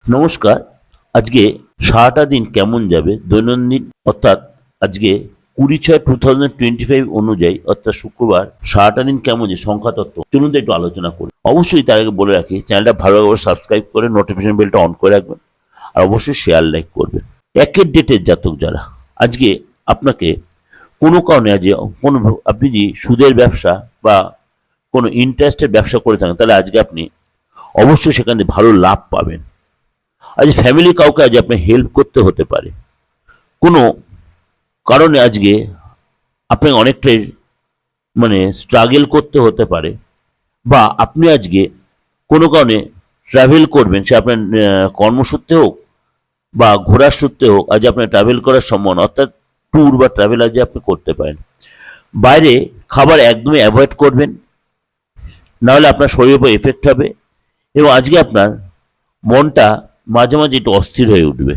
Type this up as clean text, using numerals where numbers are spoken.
নমস্কার। আজকে সারাটা দিন কেমন যাবে দৈনন্দিন অর্থাৎ আজকে 20/6/2025 অনুযায়ী অর্থাৎ শুক্রবার সারাটা দিন কেমন যে সংখ্যা তত্ত্ব চলুন তো একটু আলোচনা করি। অবশ্যই তার আগে বলে রাখি চ্যানেলটা ভালোভাবে সাবস্ক্রাইব করে নোটিফিকেশন বেলটা অন করে রাখবেন আর অবশ্যই শেয়ার লাইক করবেন। একের ডেটের জাতক যারা আজকে আপনাকে কোনো কারণে আজ কোনো আপনি যদি সুদের ব্যবসা বা কোনো ইন্টারেস্টের ব্যবসা করে থাকেন তাহলে আজকে আপনি অবশ্যই সেখানে ভালো লাভ পাবেন। আজ ফ্যামিলি কাউকে আজ আপনি হেল্প করতে হতে পারে কোনো কারণে আজকে আপনাকে অনেকটাই স্ট্রাগল করতে হতে পারে বা আপনি আজকে কোনো কারণে ট্রাভেল করবেন সে আপনার কর্মসূত্রে হোক বা ঘোরার সূত্রে হোক আজ আপনার ট্রাভেল করার সম্ভাবনা অর্থাৎ ট্যুর বা ট্রাভেল আজ আপনি করতে পারেন। বাইরে খাবার একদমই অ্যাভয়েড করবেন, নাহলে আপনার শরীরের উপর এফেক্ট হবে এবং আজকে আপনার মনটা মাঝে মাঝে একটু অস্থির হয়ে উঠবে।